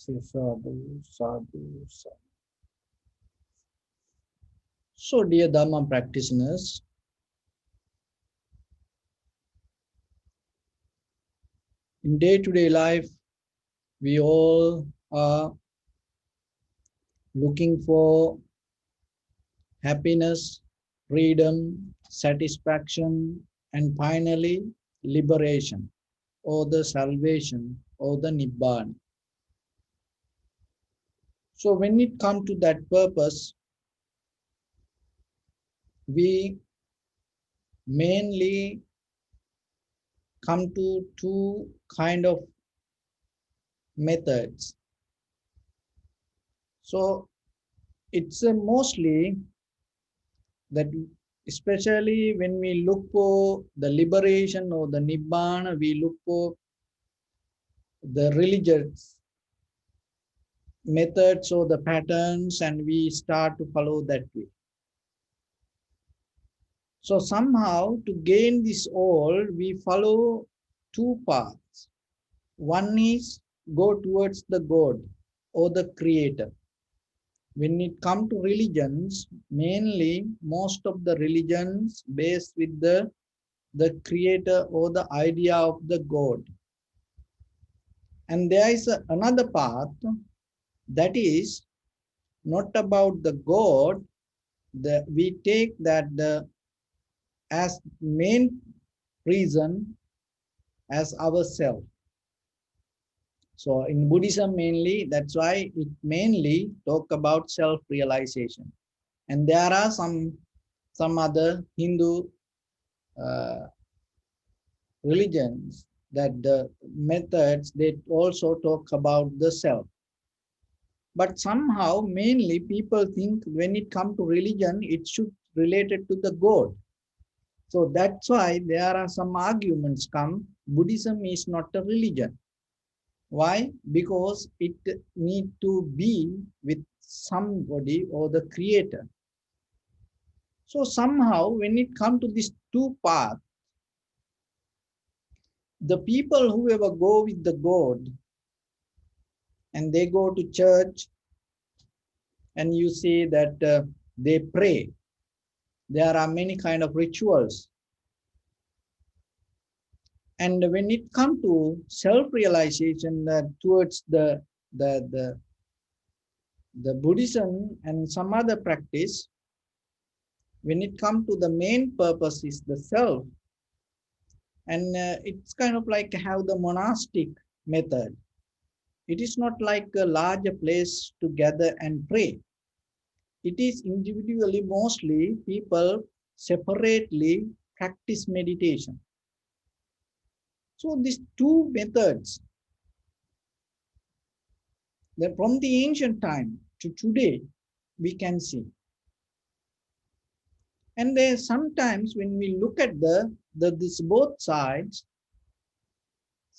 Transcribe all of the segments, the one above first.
Sadhu, sadhu, sadhu. So, dear Dharma practitioners, in day-to-day life, we all are looking for happiness, freedom, satisfaction, and finally, liberation, or the salvation, or the Nibbana. So, when it comes to that purpose, we mainly come to two kind of methods. So it's mostly that, especially when we look for the liberation or the Nibbana, we look for the religious methods or the patterns, and we start to follow that way. So somehow to gain this all, we follow two paths. One is go towards the God or the Creator. When it comes to religions, mainly most of the religions based with the Creator or the idea of the God. And there is another path that is not about the God. We take that as main reason as ourself. So in Buddhism mainly, that's why it mainly talk about self-realization. And there are some other Hindu religions that the methods, they also talk about the self. But somehow mainly people think when it comes to religion, it should related to the God. So that's why there are some arguments come, Buddhism is not a religion. Why? Because it need to be with somebody or the Creator. So somehow when it comes to these two paths, the people who ever go with the God and they go to church and you see that they pray, there are many kind of rituals. And when it comes to self-realization towards the Buddhism and some other practice, when it comes to the main purpose is the self, and it's kind of like how the monastic method. It is not like a larger place to gather and pray. It is individually, mostly people separately practice meditation. So these two methods, that from the ancient time to today, we can see. And there sometimes when we look at this both sides,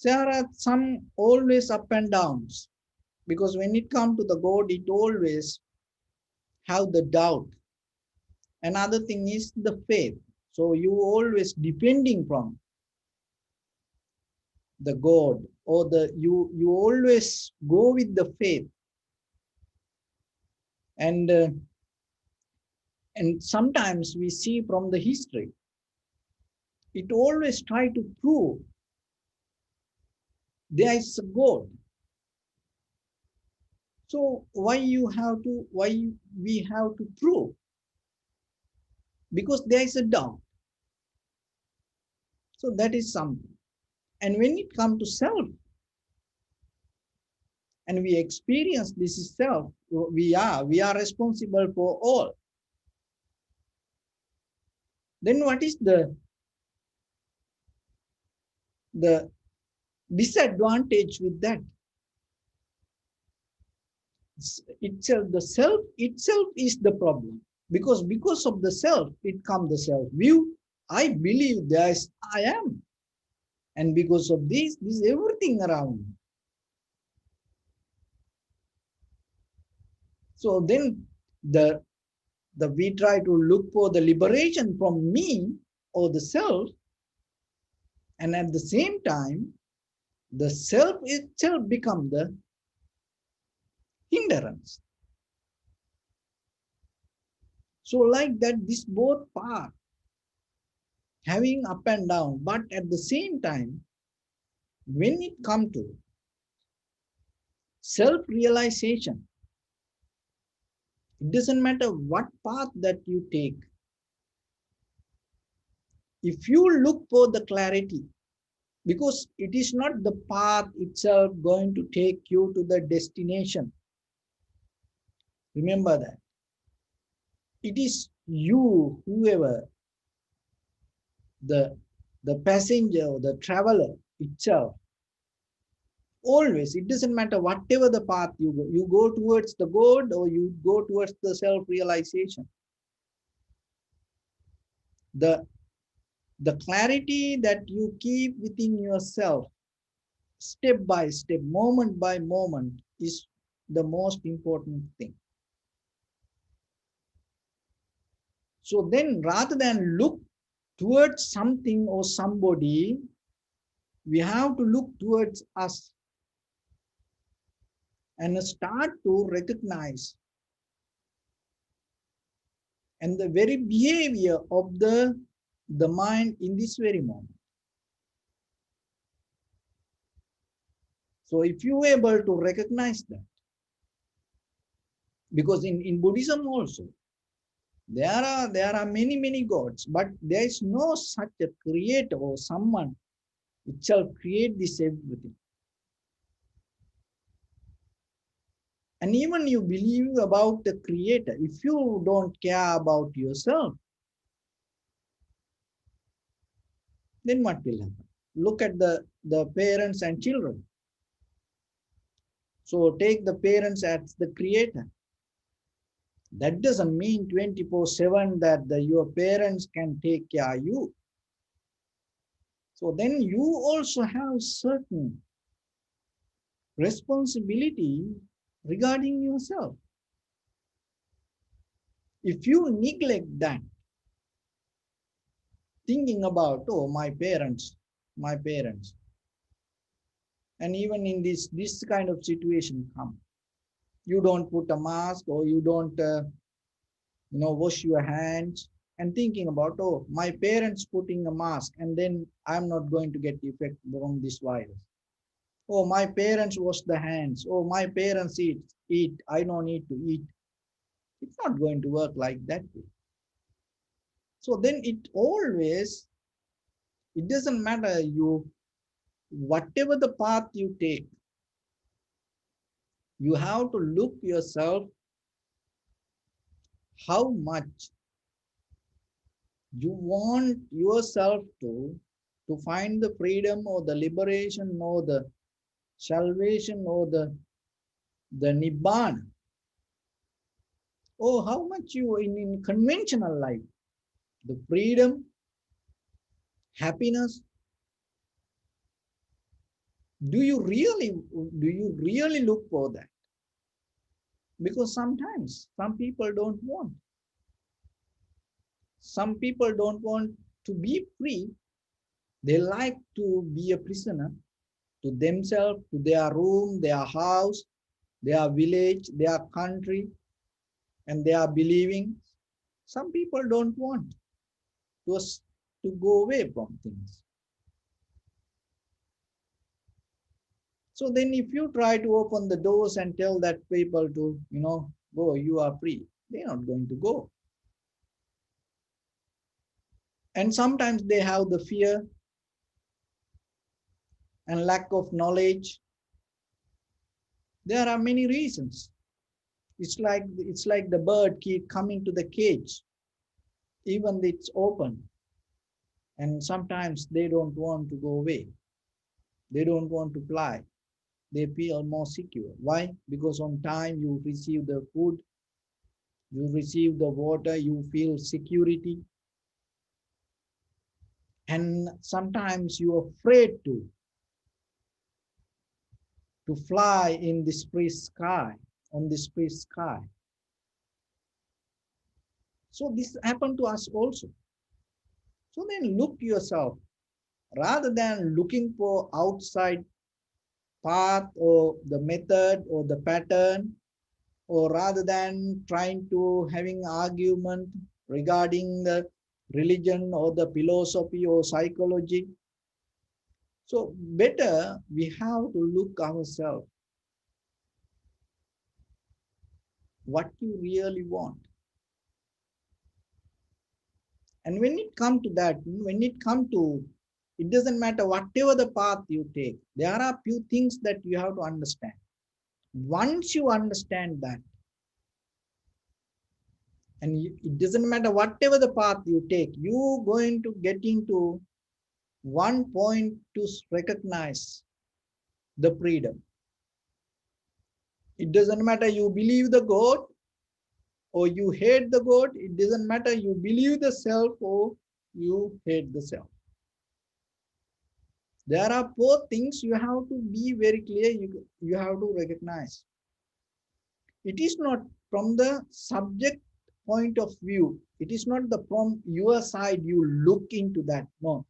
there are some always up and downs. Because when it comes to the God, it always have the doubt. Another thing is the faith. So you always depending from the God, or you always go with the faith. And sometimes we see from the history, it always try to prove there is a God. So why we have to prove? Because there is a doubt. So that is something. And when it comes to self, and we experience this is self, we are responsible for all. Then what is the disadvantage with that? The self itself is the problem, because of the self it comes the self view. I believe there is I am, and because of this everything around. So then the we try to look for the liberation from me or the self, and at the same time the self itself becomes hindrance. So like that, this both part having up and down, but at the same time, when it comes to self-realization, it doesn't matter what path that you take. If you look for the clarity, because it is not the path itself going to take you to the destination. Remember that. It is you, whoever, the, the passenger or the traveler itself. Always, it doesn't matter whatever the path you go towards the God or you go towards the self-realization. The, the clarity that you keep within yourself, step by step, moment by moment, is the most important thing. So then, rather than look towards something or somebody, we have to look towards us and start to recognize and the very behavior of the mind in this very moment. So if you are able to recognize that, because in Buddhism also, there are many gods, but there is no such a creator or someone which shall create this everything. And even you believe about the creator, if you don't care about yourself, then what will happen? Look at the parents and children. So take the parents as the creator. That doesn't mean 24/7 that your parents can take care of you. So then you also have certain responsibility regarding yourself. If you neglect that, thinking about, oh, my parents, and even in this kind of situation come, you don't put a mask or you don't wash your hands, and thinking about, oh, my parents putting a mask and then I'm not going to get effect from this virus. Oh, my parents wash the hands. Oh, my parents eat, I don't need to eat. It's not going to work like that way. So then it doesn't matter you, whatever the path you take, you have to look yourself how much you want yourself to find the freedom or the liberation or the salvation or the nibbana, or how much you in conventional life, the freedom, happiness, do you really look for that? Because sometimes some people don't want to be free. They like to be a prisoner to themselves, to their room, their house, their village, their country, and their believing. Some people don't want to go away from things. So then if you try to open the doors and tell that people to, go, you are free, they're not going to go. And sometimes they have the fear and lack of knowledge. There are many reasons. It's like the bird keep coming to the cage, even it's open. And sometimes they don't want to go away. They don't want to fly. They feel more secure. Why? Because on time you receive the food, you receive the water, you feel security. And sometimes you're afraid to fly in this free sky, on this free sky. So this happened to us also. So then look yourself, rather than looking for outside path or the method or the pattern, or rather than trying to having argument regarding the religion or the philosophy or psychology. So better we have to look ourselves, what you really want. And when it come to that, when it come to, it doesn't matter whatever the path you take, there are few things that you have to understand. Once you understand that, and it doesn't matter whatever the path you take, you going to get into one point to recognize the freedom. It doesn't matter you believe the God or you hate the God. It doesn't matter you believe the self or you hate the self. There are four things you have to be very clear, you have to recognize. It is not from the subject point of view. It is not the from your side you look into that. No.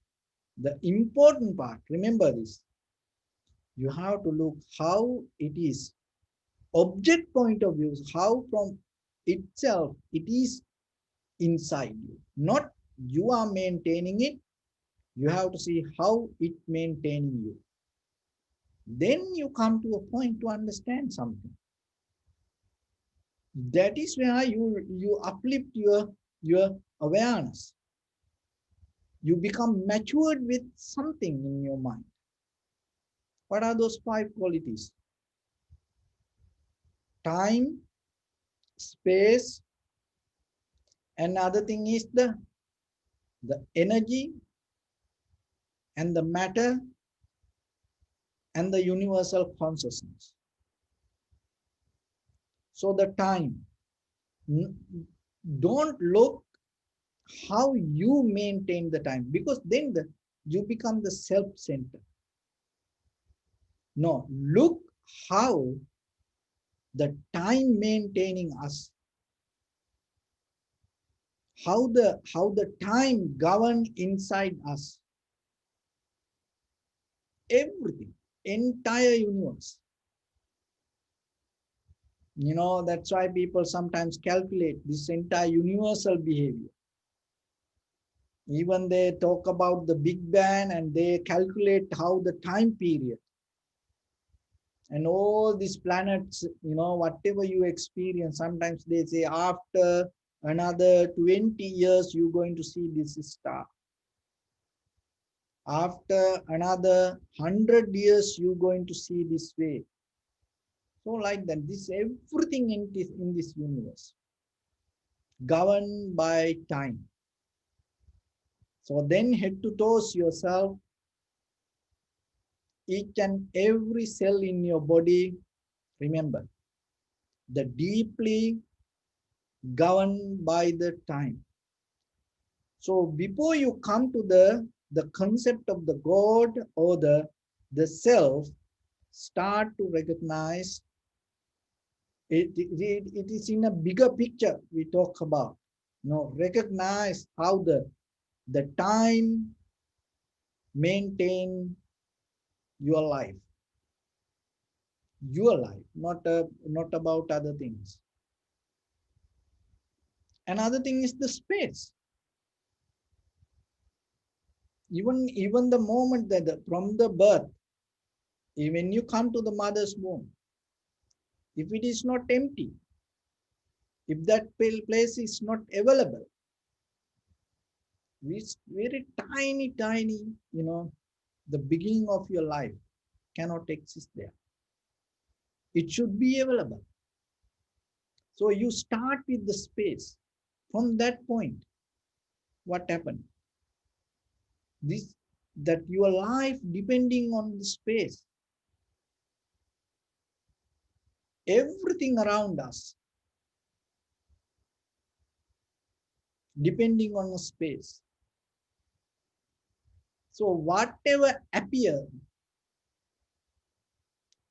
The important part, remember this, you have to look how it is. Object point of view, how from itself it is inside you. Not you are maintaining it. You have to see how it maintaining you. Then you come to a point to understand something. That is where you uplift your awareness. You become matured with something in your mind. What are those five qualities? Time, space, another thing is the energy and the matter and the universal consciousness. So the time, don't look how you maintain the time, because then you become the self-centered. No, look how the time maintaining us, how the time govern inside us, everything, entire universe. That's why people sometimes calculate this entire universal behavior. Even they talk about the Big Bang and they calculate how the time period and all these planets, whatever you experience, sometimes they say after another 20 years, you're going to see this star. After another 100 years, you're going to see this way. So like that, this everything in this universe, governed by time. So then head to toes yourself, each and every cell in your body, remember, the deeply governed by the time. So before you come to the concept of the God or the self, start to recognize it is in a bigger picture we talk about. Recognize how the time maintain your life, not about other things. Another thing is the space. Even the moment that from the birth, when you come to the mother's womb, if it is not empty, if that place is not available, it's very tiny, the beginning of your life cannot exist there. It should be available. So you start with the space. From that point, what happened? That your life depending on the space, everything around us depending on the space. So whatever appear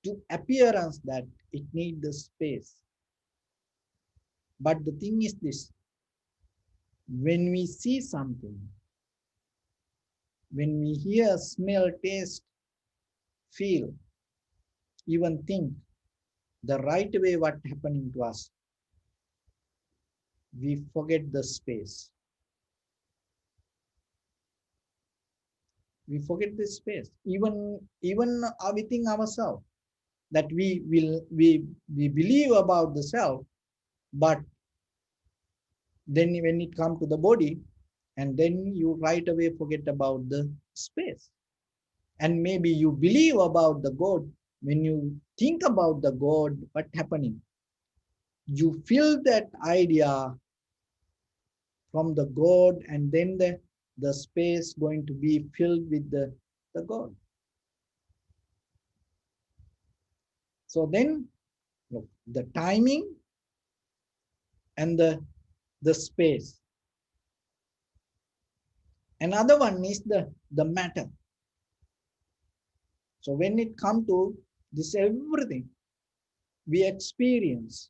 to appearance, that it needs the space. But the thing is this, when we see something, when we hear, smell, taste, feel, even think, the right way what happening to us, we forget the space. We forget the space. Even within ourselves, that we believe about the self, but then when it comes to the body, and then you right away forget about the space. And maybe you believe about the God. When you think about the God, what happening? You feel that idea from the God, and then the space going to be filled with the God. So then, look, the timing and the space. Another one is the matter. So when it comes to this everything we experience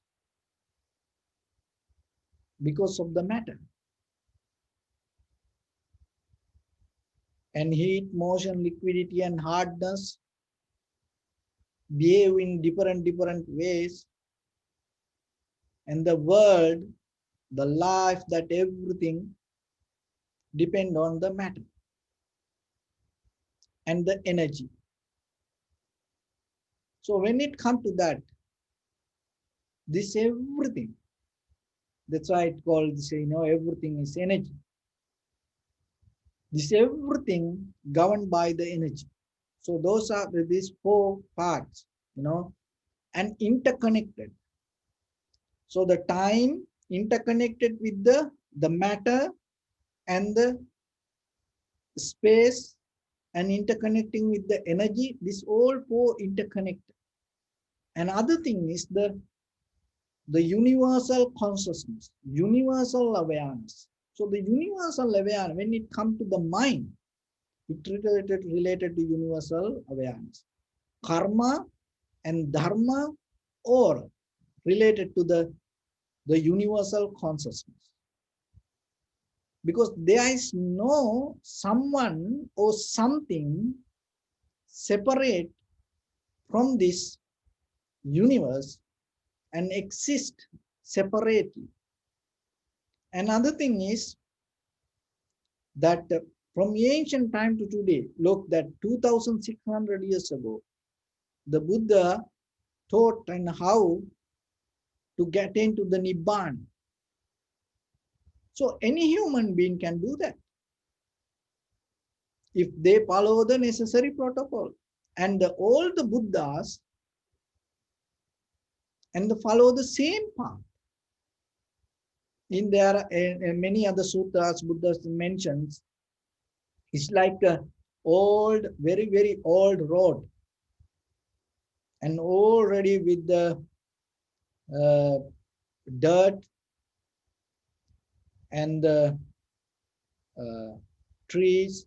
because of the matter. And heat, motion, liquidity, and hardness behave in different ways. And the world, the life, that everything depend on the matter and the energy. So when it comes to that, this everything, that's why it called, everything is energy. This everything governed by the energy. So those are these four parts, and interconnected. So the time interconnected with the matter and the space, and interconnecting with the energy, this all four interconnected. Another thing is the universal consciousness, universal awareness. So the universal awareness, when it comes to the mind, it related to universal awareness. Karma and dharma, or related to the universal consciousness. Because there is no someone or something separate from this universe and exist separately. Another thing is that from ancient time to today, look, that 2600 years ago, the Buddha taught and how to get into the Nibbana. So any human being can do that if they follow the necessary protocol. And all the Buddhas and follow the same path. In there many other sutras Buddha mentions, it's like a old, very old road, and already with the uh, dirt and the uh, trees,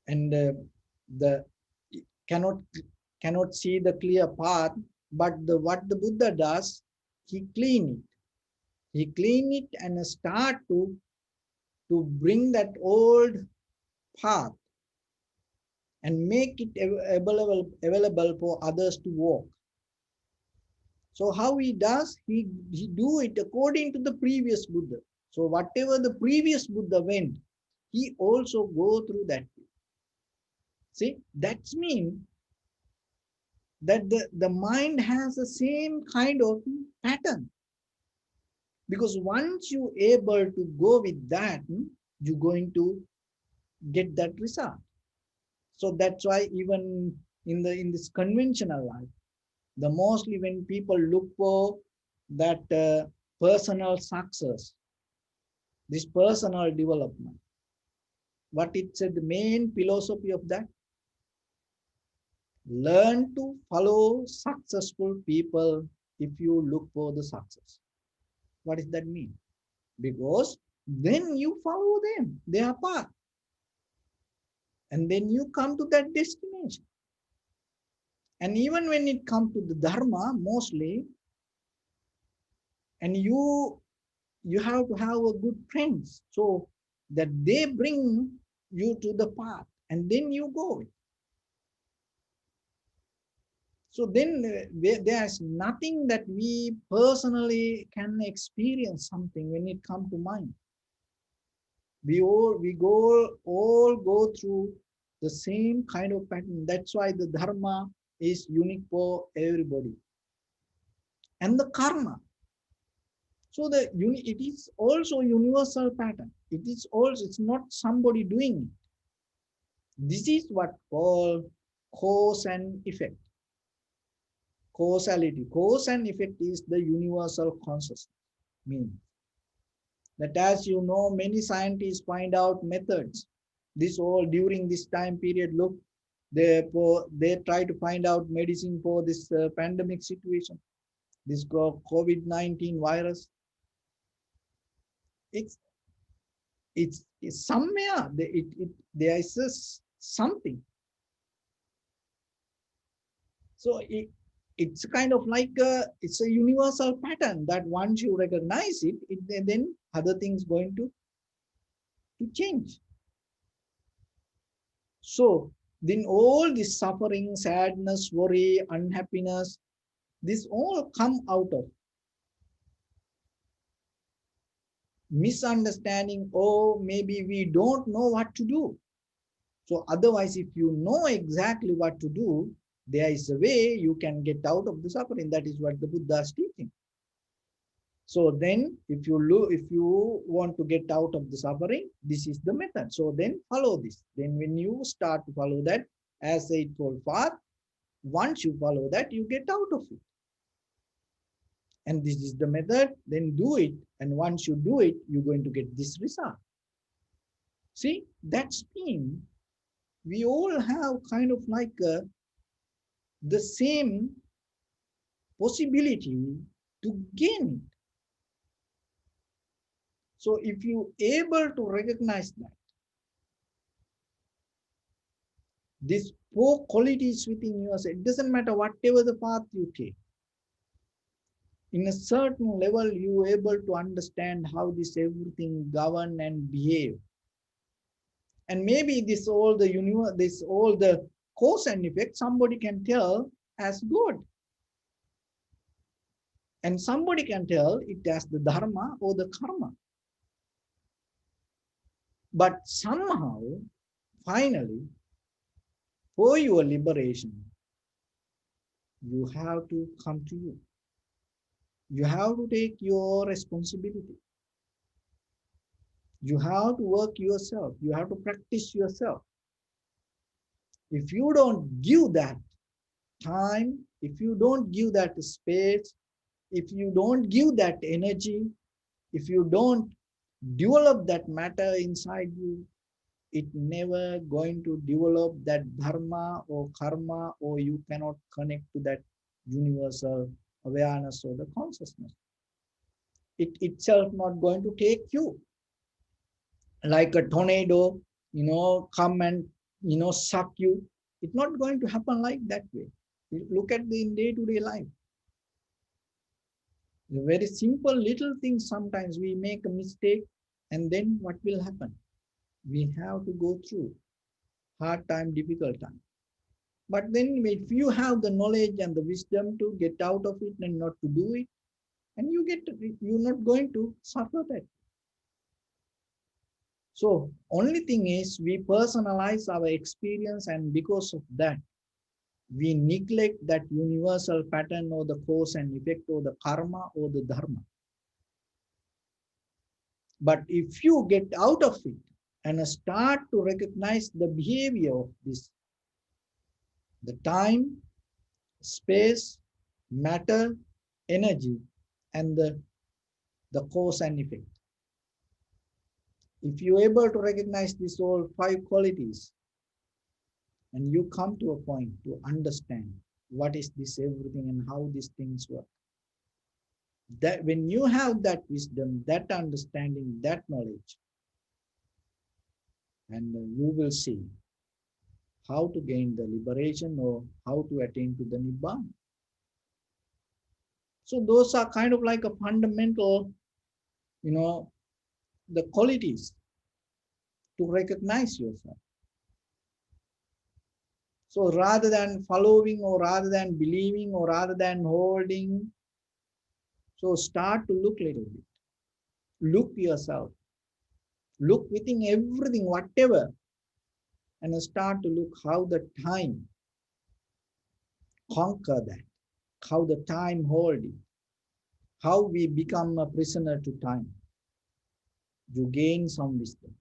and the cannot see the clear path. But what the Buddha does, he clean it. He clean it and start to bring that old path and make it available for others to walk. So how he does, he do it according to the previous Buddha. So whatever the previous Buddha went, he also go through that. See, that's mean that the mind has the same kind of pattern. Because once you able to go with that, you're going to get that result. So that's why even in this conventional life, the mostly when people look for that personal success, this personal development, what it said, the main philosophy of that, learn to follow successful people if you look for the success. What does that mean? Because then you follow them, their path, and then you come to that destination. And even when it comes to the Dharma, mostly, and you have to have a good friends, so that they bring you to the path, and then you go. So then there's nothing that we personally can experience something when it comes to mind. We all go through the same kind of pattern. That's why the dharma is unique for everybody. And the karma. So it is also universal pattern. It's not somebody doing it. This is what called cause and effect. Causality. Cause and effect is the universal consciousness. Meaning that, as you know, many scientists find out methods. This all during this time period. Look, they try to find out medicine for this pandemic situation. This COVID-19 virus. It's it's somewhere there is something. So it's kind of like it's a universal pattern that once you recognize it, then other things going to change. So then all this suffering, sadness, worry, unhappiness, this all come out of misunderstanding, or maybe we don't know what to do. So otherwise, if you know exactly what to do, there is a way you can get out of the suffering. That is what the Buddha is teaching. So then if you want to get out of the suffering, this is the method. So then follow this. Then when you start to follow that as a Eightfold Path, once you follow that, you get out of it. And this is the method, then do it. And once you do it, you're going to get this result. See, that's mean we all have kind of like the same possibility to gain it. So if you able to recognize that, these four qualities within yourself, it doesn't matter whatever the path you take. In a certain level, you able to understand how this everything govern and behave. And maybe this all the universe, this all the cause and effect, somebody can tell as good. And somebody can tell it as the dharma or the karma. But somehow, finally, for your liberation, you have to come to you. You have to take your responsibility. You have to work yourself. You have to practice yourself. If you don't give that time, if you don't give that space, if you don't give that energy, if you don't develop that matter inside you, it never going to develop that dharma or karma, or you cannot connect to that universal awareness or the consciousness. It itself not going to take you like a tornado, come and, suck you. It's not going to happen like that way. Look at the day-to-day life. The very simple little things, sometimes we make a mistake, and then what will happen? We have to go through hard time, difficult time. But then if you have the knowledge and the wisdom to get out of it and not to do it, and you're not going to suffer that. So only thing is we personalize our experience, and because of that, we neglect that universal pattern or the cause and effect or the karma or the dharma. But if you get out of it and start to recognize the behavior of this, the time, space, matter, energy, and the cause and effect. If you're able to recognize these all five qualities, and you come to a point to understand what is this everything and how these things work, that when you have that wisdom, that understanding, that knowledge, and you will see how to gain the liberation or how to attain to the nibbana. So those are kind of like a fundamental, the qualities to recognize yourself. So rather than following or rather than believing or rather than holding, so start to look a little bit. Look yourself. Look within everything, whatever, and start to look how the time conquer that, how the time hold it, how we become a prisoner to time. You gain some wisdom.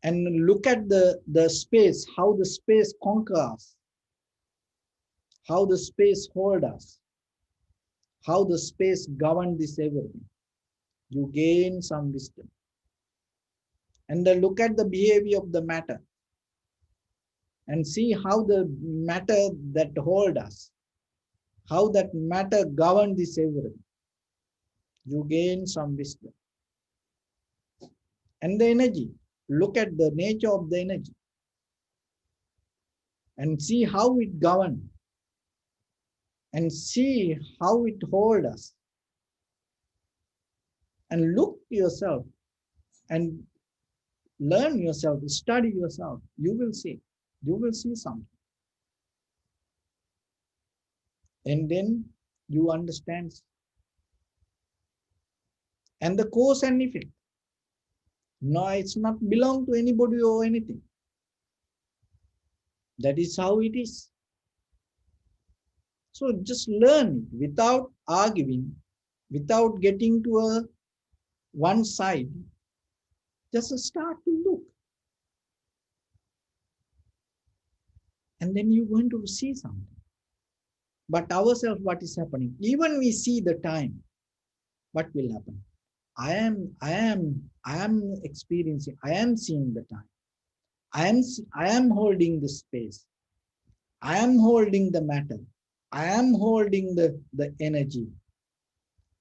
And look at the space, how the space conquer us, how the space hold us, how the space govern this everything. You gain some wisdom. And then look at the behavior of the matter and see how the matter that hold us, how that matter govern this everything. You gain some wisdom. And the energy, look at the nature of the energy and see how it govern and see how it hold us. And look yourself and learn yourself, study yourself. You will see something. And then you understand. And the cause and effect. No, it's not belong to anybody or anything. That is how it is. So just learn it without arguing, without getting to a one side. Just start to look. And then you're going to see something. But ourselves, what is happening? Even we see the time, what will happen? I am experiencing, I am seeing the time. I am holding the space. I am holding the matter. I am holding the energy.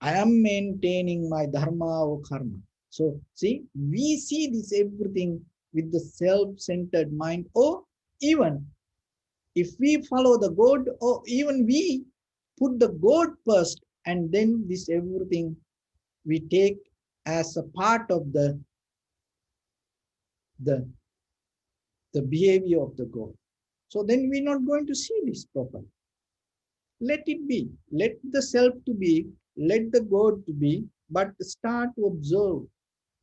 I am maintaining my dharma or karma. So see, we see this everything with the self-centered mind, or even if we follow the God, or even we put the God first, and then this everything we take as a part of the, the behavior of the God. So then we're not going to see this properly. Let it be. Let the self to be. Let the God to be. But start to observe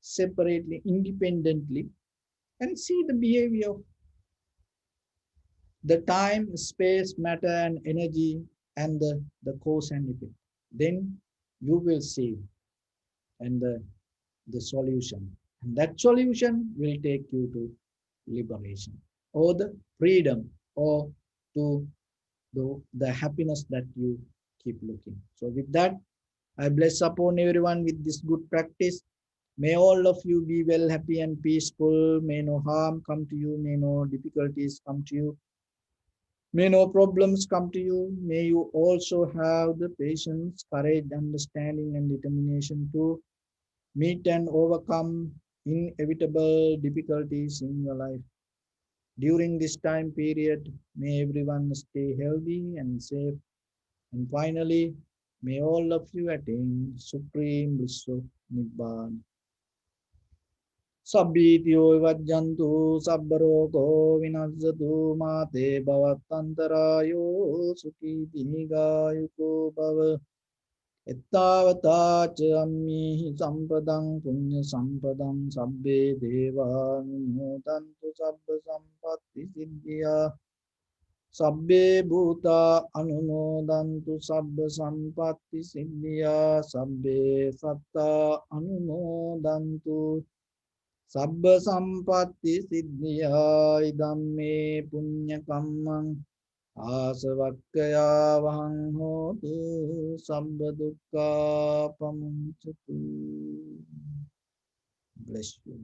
separately, independently, and see the behavior of the time, space, matter, and energy, and the cause and effect. Then you will see and the solution. And that solution will take you to liberation or the freedom or to the happiness that you keep looking. So with that, I bless upon everyone with this good practice. May all of you be well, happy and peaceful. May no harm come to you. May no difficulties come to you. May no problems come to you. May you also have the patience, courage, understanding, and determination to meet and overcome inevitable difficulties in your life. During this time period, may everyone stay healthy and safe. And finally, may all of you attain supreme bliss of Nibbana. Sabbityo vajjantu sabbaroko vinajjatu mate bhavatantarayo sukhi dīghāyuko bhava. Ettavata ca ammihi sampadang punya sampadang sabbe deva anumodantu sabba sampatti siddhya. Sabbe bhuta anumodantu sabba sampatti siddhya. Sabbe satta anumodantu sabba sampatti siddhya. Idamme punya kammang Asavakkaya vahang hotu sabba dukkha pamuncatu. Bless you.